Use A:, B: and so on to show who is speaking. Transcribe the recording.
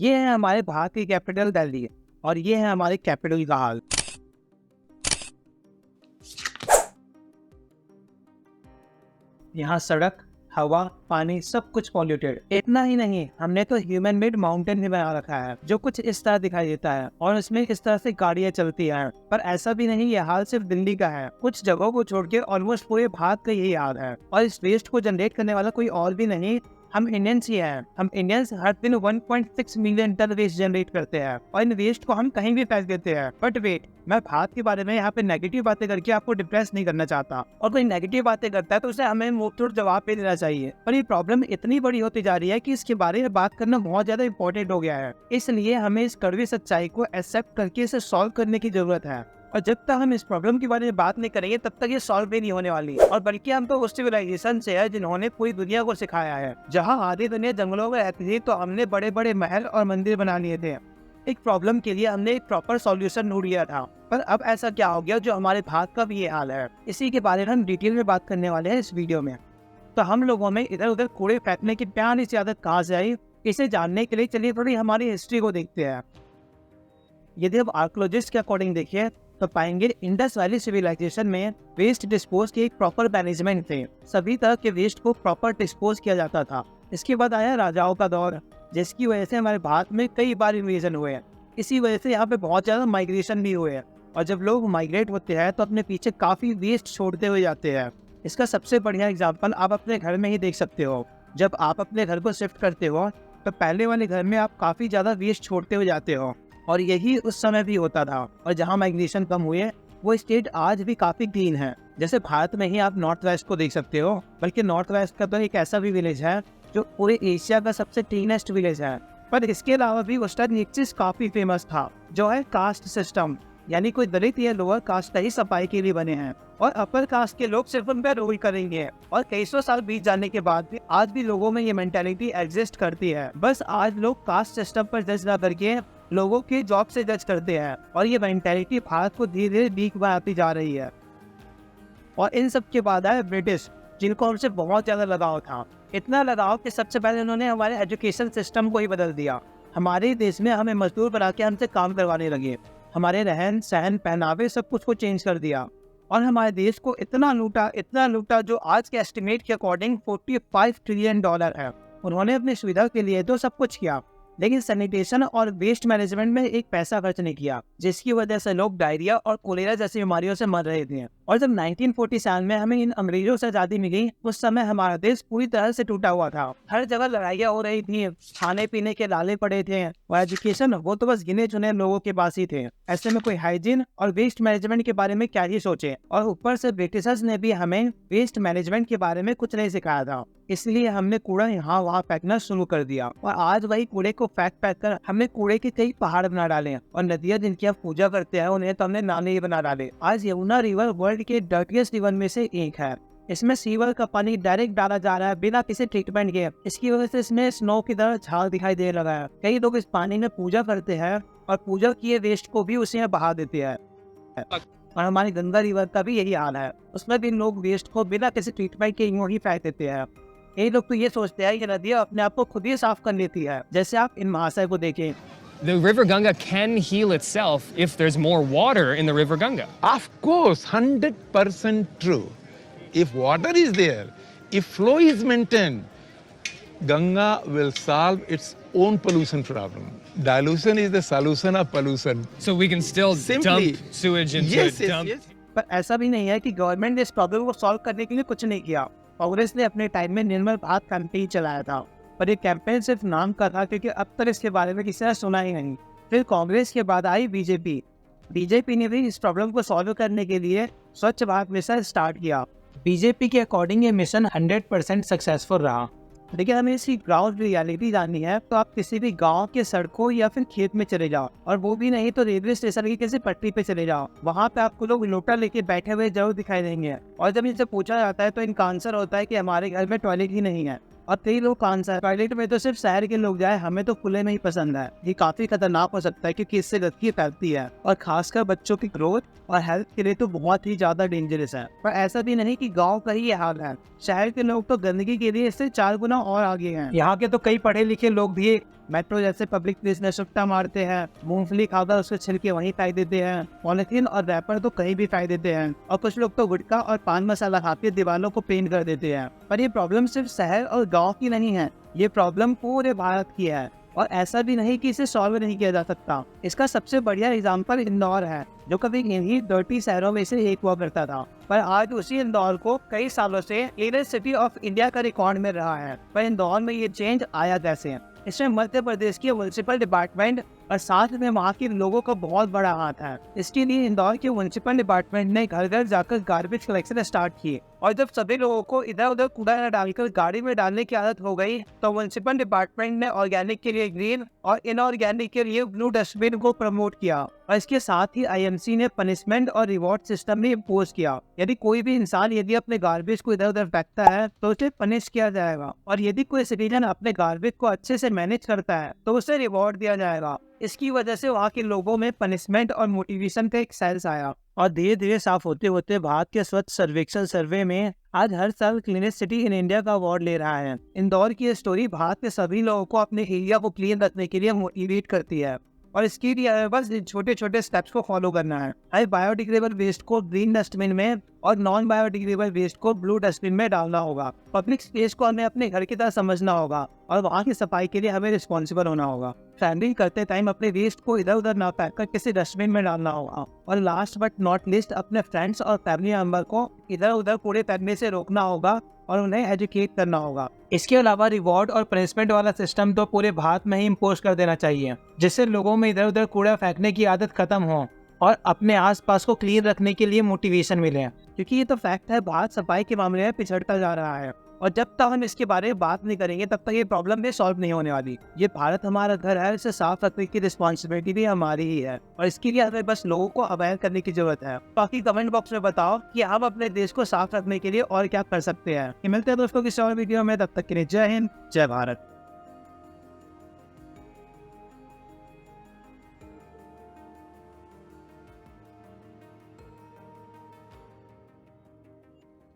A: ये है हमारे भारत की कैपिटल दिल्ली और ये है हमारे कैपिटल का हाल। यहाँ सड़क, हवा, पानी सब कुछ पॉल्यूटेड। इतना ही नहीं, हमने तो ह्यूमन मेड माउंटेन भी बना रखा है जो कुछ इस तरह दिखाई देता है और इसमें इस तरह से गाड़ियां चलती हैं। पर ऐसा भी नहीं, ये हाल सिर्फ दिल्ली का है। कुछ जगहों को छोड़ के ऑलमोस्ट पूरे भारत का यही हाल है और इस वेस्ट को जनरेट करने वाला कोई और भी नहीं, हम इंडियंस ही हैं। हम इंडियंस हर दिन 1.6 मिलियन टन वेस्ट जनरेट करते हैं और इन वेस्ट को हम कहीं भी फेंक देते हैं। बट वेट, मैं भारत के बारे में यहाँ पे नेगेटिव बातें करके आपको डिप्रेस नहीं करना चाहता, और कोई नेगेटिव बातें करता है तो उसे हमें मुंह तोड़ जवाब भी देना चाहिए। पर ये प्रॉब्लम इतनी बड़ी होती जा रही है कि इसके बारे में बात करना बहुत ज्यादा इंपॉर्टेंट हो गया है। इसलिए हमें इस कड़वी सच्चाई को एक्सेप्ट करके इसे सॉल्व करने की जरूरत है। और जब तक हम इस प्रॉब्लम के बारे में बात नहीं करेंगे तब तक ये सॉल्व भी नहीं होने वाली। और बल्कि हम तो उस सिविलाइजेशन से है जिन्होंने पूरी दुनिया को सिखाया है। जहाँ आधी दुनिया जंगलों में रहती थी तो हमने बड़े बड़े महल और मंदिर बना लिए थे। एक प्रॉब्लम के लिए हमने एक प्रॉपर सॉल्यूशन ढूंढ लिया था। पर अब ऐसा क्या हो गया जो हमारे भारत का भी ये हाल है? इसी के बारे में हम डिटेल में बात करने वाले हैं इस वीडियो में। तो हम लोगों में इधर उधर कूड़े फेंकने की प्यारी सी आदत कहाँ से आई, इसे जानने के लिए चलिए थोड़ी हमारी हिस्ट्री को देखते हैं। यदि अब आर्कोलॉजिस्ट के अकॉर्डिंग देखिए तो पाएंगे इंडस वैली सिविलाइजेशन में वेस्ट डिस्पोज की एक प्रॉपर मैनेजमेंट थे। सभी तरह के वेस्ट को प्रॉपर डिस्पोज किया जाता था। इसके बाद आया राजाओं का दौर, जिसकी वजह से हमारे भारत में कई बार इन्वेजन हुए हैं। इसी वजह से यहाँ पे बहुत ज़्यादा माइग्रेशन भी हुए हैं। और जब लोग माइग्रेट होते हैं तो अपने पीछे काफ़ी वेस्ट छोड़ते हुए जाते हैं। इसका सबसे बढ़िया एग्जाम्पल आप अपने घर में ही देख सकते हो। जब आप अपने घर को शिफ्ट करते हो तो पहले वाले घर में आप काफ़ी ज़्यादा वेस्ट छोड़ते हुए जाते हो, और यही उस समय भी होता था। और जहाँ माइग्रेशन कम हुए वो स्टेट आज भी काफी क्लीन है। जैसे भारत में ही आप नॉर्थ वेस्ट को देख सकते हो, बल्कि नॉर्थ वेस्ट का तो एक ऐसा भी विलेज है जो पूरे एशिया का सबसे क्लीनेस्ट विलेज है। पर इसके अलावा भी उस टाइम एक चीज काफी फेमस था, जो है कास्ट सिस्टम। यानी कोई दलित या लोअर कास्ट का ही सफाई के लिए बने हैं और अपर कास्ट के लोग सिर्फ उन पर रूल करेंगे। और कई सौ साल बीत जाने के बाद भी आज भी लोगों में ये मेंटेलिटी एग्जिस्ट करती है। बस आज लोग कास्ट सिस्टम पर जज ना करके लोगों के जॉब से जज करते हैं, और ये मेंटेलिटी भारत को धीरे धीरे वीक बनाती जा रही है। और इन सब के बाद आए ब्रिटिश, जिनको हमसे बहुत ज्यादा लगाव था। इतना लगाव कि सबसे पहले उन्होंने हमारे एजुकेशन सिस्टम को ही बदल दिया। हमारे देश में हमें मजदूर बना के हमसे काम करवाने लगे। हमारे रहन सहन पहनावे सब कुछ को चेंज कर दिया और हमारे देश को इतना लूटा जो आज के एस्टिमेट के अकॉर्डिंग 45 ट्रिलियन डॉलर है। उन्होंने अपनी सुविधा के लिए तो सब कुछ किया, लेकिन सैनिटेशन और वेस्ट मैनेजमेंट में एक पैसा खर्च नहीं किया, जिसकी वजह से लोग डायरिया और कोलेरा जैसी बीमारियों से मर रहे थे। और जब 1947 में हमें इन अंग्रेजों से आजादी मिली, उस समय हमारा देश पूरी तरह से टूटा हुआ था। हर जगह लड़ाइयाँ हो रही थी, खाने पीने के लाले पड़े थे, और एजुकेशन वो तो बस गिने चुने लोगों के पास ही थे। ऐसे में कोई हाइजीन और वेस्ट मैनेजमेंट के बारे में क्या ही सोचे। और ऊपर से ब्रिटिशर्स ने भी हमें वेस्ट मैनेजमेंट के बारे में कुछ नहीं सिखाया था, इसलिए हमने कूड़ा यहाँ वहाँ फेंकना शुरू कर दिया। और आज वही कूड़े को फेंक कर हमने कूड़े के कई पहाड़ बना डाले, और नदियाँ जिनकी आप पूजा करते हैं उन्हें तो हमने नाले ही बना डाले। आज यमुना रिवर वर्ल्ड के डर्टीएस्ट रिवर में से एक है। इसमें सीवर का पानी डायरेक्ट डाला जा रहा है बिना किसी ट्रीटमेंट के। इसकी वजह से इसमें स्नो की तरह झाग दिखाई दे लगा है। कई लोग इस पानी में पूजा करते हैं और पूजा किए वेस्ट को भी उसी में बहा देते हैं। और हमारी गंगा रिवर का भी यही हाल है, उसमें भी लोग वेस्ट को बिना किसी ट्रीटमेंट के यूं ही फेंक देते हैं। ये लोग तो ये सोचते हैं कि नदियाँ अपने आप को खुद ही साफ कर लेती है। जैसे आप इन महाशय को देखें,
B: The river Ganga can heal itself if there's more water in the river Ganga.
C: Of course, 100% true. If water is there, if flow is maintained, Ganga will solve its own pollution problem. Dilution is the solution of pollution.
B: So we can still
C: Simply,
B: dump sewage into
C: yes,
B: a
C: yes,
B: dump.
C: yes.
A: पर ऐसा भी नहीं है कि government ने इस problem को solve करने के लिए कुछ नहीं किया। कांग्रेस ने अपने टाइम में निर्मल भारत कैंपेन चलाया था, पर ये कैंपेन सिर्फ नाम का था, क्योंकि अब तक इसके बारे में किसी ने सुना ही नहीं। फिर कांग्रेस के बाद आई बीजेपी ने भी इस प्रॉब्लम को सॉल्व करने के लिए स्वच्छ भारत मिशन स्टार्ट किया। बीजेपी के अकॉर्डिंग ये मिशन 100% सक्सेसफुल रहा। लेकिन हमें इसकी ग्राउंड रियलिटी जाननी है तो आप किसी भी गांव के सड़कों या फिर खेत में चले जाओ, और वो भी नहीं तो रेलवे स्टेशन की किसी पटरी पे चले जाओ। वहाँ पे आपको लोग लोटा लेके बैठे हुए जरूर दिखाई देंगे। और जब इनसे पूछा जाता है तो इनका आंसर होता है कि हमारे घर में टॉयलेट ही नहीं है। और कई लोग का आंसर है, टॉयलेट में तो सिर्फ शहर के लोग जाए, हमें तो खुले में ही पसंद है। ये काफी खतरनाक हो सकता है क्योंकि इससे गंदगी फैलती है, और खासकर बच्चों की ग्रोथ और हेल्थ के लिए तो बहुत ही ज्यादा डेंजरस है। पर ऐसा भी नहीं कि गांव का ही ये हाल है, शहर के लोग तो गंदगी के लिए इससे 4 गुना और आगे हैं। यहाँ के तो कई पढ़े लिखे लोग भी मेट्रो जैसे पब्लिक प्लेस में सुट्टा मारते हैं, मूंगफली खाकर उसके छिलके वहीं फेंक देते हैं, पॉलिथीन और रैपर तो कहीं भी फेंक देते हैं, और कुछ लोग तो गुटखा और पान मसाला खाकर दीवारों को पेंट कर देते हैं। पर ये प्रॉब्लम सिर्फ शहर और गाँव की नहीं है, ये प्रॉब्लम पूरे भारत की है, और ऐसा भी नहीं कि इसे सॉल्व नहीं किया जा सकता। इसका सबसे बढ़िया एग्जाम्पल इंदौर है, जो कभी इन्हीं डर्टी शहरों में से एक हुआ करता था, पर आज उसी इंदौर को कई सालों से क्लीनेस्ट सिटी ऑफ इंडिया का रिकॉर्ड मिल रहा है। पर इंदौर में ये चेंज आया कैसे? इसमें मध्य प्रदेश की म्युनिसिपल डिपार्टमेंट और साथ में वहाँ के लोगों का बहुत बड़ा हाथ है। इसके लिए इंदौर के म्युनिसिपल डिपार्टमेंट ने घर घर जाकर गार्बेज कलेक्शन स्टार्ट किए, और जब सभी लोगों को इधर उधर कूड़ा न डालकर गाड़ी में डालने की आदत हो गई, तो म्युनिसिपल डिपार्टमेंट ने ऑर्गेनिक के लिए ग्रीन और इनऑर्गेनिक के लिए ब्लू डस्टबिन को प्रमोट किया, और इसके साथ ही आईएमसी ने पनिशमेंट और रिवॉर्ड सिस्टम भी इम्पोज किया। यदि कोई भी इंसान यदि अपने गार्बेज को इधर उधर फेंकता है तो उसे पनिश किया जाएगा, और यदि कोई सिटीजन अपने गार्बेज को अच्छे से मैनेज करता है तो उसे रिवॉर्ड दिया जाएगा। इसकी वजह से वहाँ के लोगों में पनिशमेंट और मोटिवेशन का एक सेंस आया, और धीरे धीरे साफ होते होते भारत के स्वच्छ सर्वेक्षण सर्वे में आज हर साल क्लीनेस्ट सिटी इन इंडिया का अवार्ड ले रहा है। इंदौर की स्टोरी भारत के सभी लोगों को अपने एरिया को क्लीन रखने के लिए मोटिवेट करती है, और इसके लिए हमें बस छोटे छोटे स्टेप्स को फॉलो करना है। हमें बायोडिग्रेडेबल वेस्ट को ग्रीन डस्टबिन में और नॉन बायोडिग्रेडेबल वेस्ट को ब्लू डस्टबिन में डालना होगा। पब्लिक स्पेस को हमें अपने घर की तरह समझना होगा, और वहाँ की सफाई के लिए हमें रिस्पॉन्सिबल होना होगा। ट्रैवलिंग करते टाइम अपने वेस्ट को इधर उधर ना फेंक कर किसी डस्टबिन में डालना होगा, और लास्ट बट नॉट लिस्ट अपने फ्रेंड्स और फैमिली मेंबर को इधर उधर कूड़े फेंकने से रोकना होगा और उन्हें एजुकेट करना होगा। इसके अलावा रिवॉर्ड और पनिशमेंट वाला सिस्टम तो पूरे भारत में ही इम्पोज कर देना चाहिए, जिससे लोगों में इधर उधर कूड़ा फेंकने की आदत खत्म हो और अपने आसपास को क्लीन रखने के लिए मोटिवेशन मिले, क्योंकि ये तो फैक्ट है, भारत सफाई के मामले में पिछड़ता जा रहा है, और जब तक हम इसके बारे में बात नहीं करेंगे तब तक ये प्रॉब्लम भी सॉल्व नहीं होने वाली। ये भारत हमारा घर है, इसे साफ रखने की रिस्पॉन्सिबिलिटी भी हमारी ही है, और इसके लिए हमें बस लोगों को अवेयर करने की जरूरत है। बाकी कमेंट बॉक्स में बताओ कि हम अपने देश को साफ रखने के लिए और क्या कर सकते हैं। मिलते हैं दोस्तों किसी और वीडियो में, तब तक के लिए जय हिंद, जय भारत।